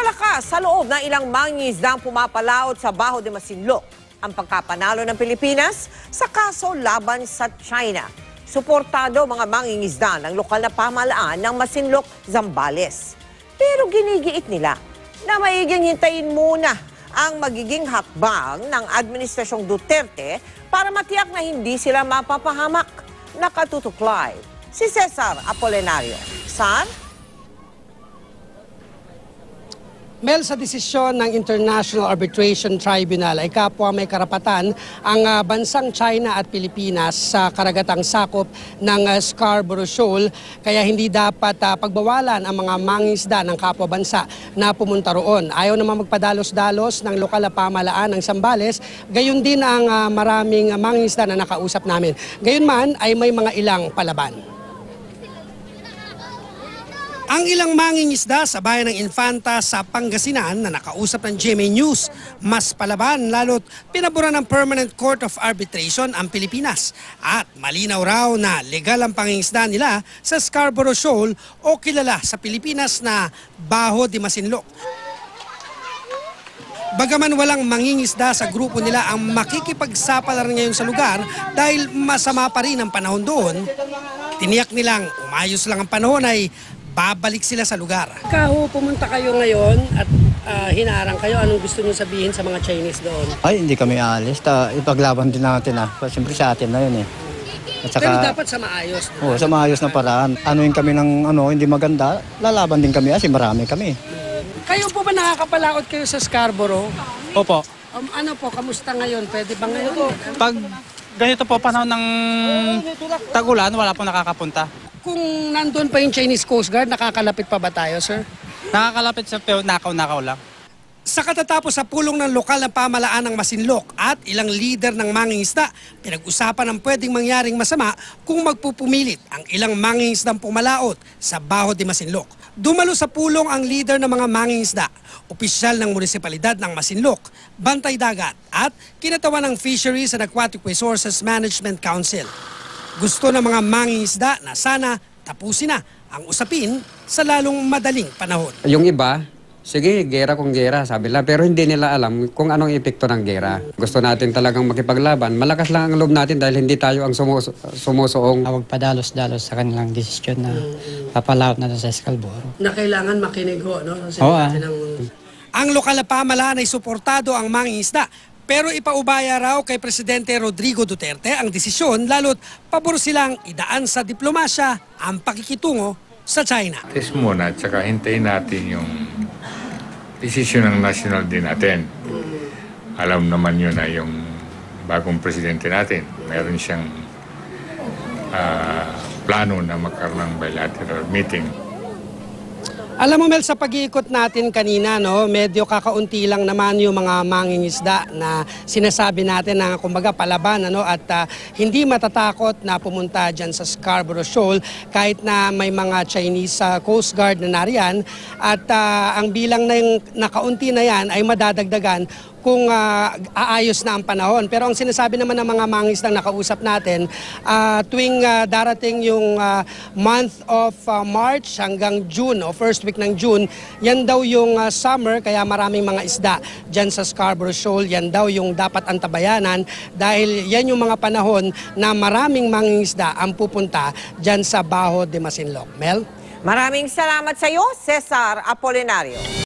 Napalakas sa loob ng ilang mangingisdang pumapalaot sa Baho de Masinloc ang pagkapanalo ng Pilipinas sa kaso laban sa China. Suportado mga mangingisda ng lokal na pamahalaan ng Masinloc, Zambales. Pero ginigiit nila na maiging hintayin muna ang magiging hakbang ng Administrasyong Duterte para matiyak na hindi sila mapapahamak. Nakatutuklay si Cesar Apolinario. San? Mel, sa desisyon ng International Arbitration Tribunal ay kapwa may karapatan ang bansang China at Pilipinas sa karagatang sakop ng Scarborough Shoal, kaya hindi dapat pagbawalan ang mga mangingisda ng kapwa bansa na pumunta roon. Ayaw naman magpadalos-dalos ng lokal na pamahalaan ng Zambales, gayon din ang maraming mangingisda na nakausap namin. Gayon man ay may mga ilang palaban. Ang ilang mangingisda sa bayan ng Infanta sa Pangasinan na nakausap ng GMA News, mas palaban lalo't pinaboran ng Permanent Court of Arbitration ang Pilipinas. At malinaw raw na legal ang pangingisda nila sa Scarborough Shoal o kilala sa Pilipinas na Baho de Masinloc. Bagaman walang mangingisda sa grupo nila ang makikipagsapalaran ngayon sa lugar dahil masama pa rin ang panahon doon, tiniyak nilang umayos lang ang panahon ay babalik sila sa lugar. Kaho, pumunta kayo ngayon at hinarang kayo. Anong gusto niyo sabihin sa mga Chinese doon? Ay, hindi kami aalis. Ipaglaban din natin Siyempre sa atin na yun At saka, pero dapat sa maayos. Oo, sa maayos na paraan. Anuin kami ng hindi maganda, lalaban din kami kasi marami kami. Kayo po ba nakakapalaot kayo sa Scarborough? Opo. Ano po, kamusta ngayon? Pwede ba ngayon? Pag ganito po panahon ng tag-ulan, wala pong nakakapunta. Kung nandun pa yung Chinese Coast Guard, nakakalapit pa ba tayo, sir? Nakakalapit sa pero nakaw-nakaw lang. Sa katatapos sa pulong ng lokal na pamahalaan ng Masinloc at ilang leader ng mangingisda, pinag-usapan ang pwedeng mangyaring masama kung magpupumilit ang ilang mangingisdang pumalaot sa Baho de Masinloc. Dumalo sa pulong ang leader ng mga mangingisda, opisyal ng munisipalidad ng Masinloc, Bantay Dagat at kinatawan ng Fisheries and Aquatic Resources Management Council. Gusto ng mga mangingisda na sana tapusin na ang usapin sa lalong madaling panahon. Yung iba, sige, gera kung gera, sabi nila. Pero hindi nila alam kung anong epekto ng gera. Gusto natin talagang makipaglaban. Malakas lang ang loob natin dahil hindi tayo ang sumusuong. Huwag padalos-dalos sa kanilang desisyon na papalaot na sa Scarborough. Na kailangan makinig ho, no? Ang lokal na pamahalaan ay suportado ang mangingisda. Pero ipaubaya raw kay Presidente Rodrigo Duterte ang desisyon lalo't pabor silang idaan sa diplomasya ang pakikitungo sa China. Test muna at saka hintayin natin yung desisyon ng national din natin. Alam naman yun na yung bagong presidente natin. Meron siyang plano na magkaroon ng bilateral meeting. Alam mo, Mel, sa pag-iikot natin kanina, medyo kakaunti lang naman yung mga mangingisda na sinasabi natin na kumbaga palaban at hindi matatakot na pumunta dyan sa Scarborough Shoal kahit na may mga Chinese Coast Guard na nariyan at ang bilang na yung nakaunti na yan ay madadagdagan kung aayos na ang panahon. Pero ang sinasabi naman ng mga mangingisdang nakausap natin, tuwing darating yung month of March hanggang June o first week ng June, yan daw yung summer, kaya maraming mga isda dyan sa Scarborough Shoal. Yan daw yung dapat antabayanan dahil yan yung mga panahon na maraming mangingisda ang pupunta dyan sa Baho de Masinloc. Mel? Maraming salamat sa iyo, Cesar Apolinario.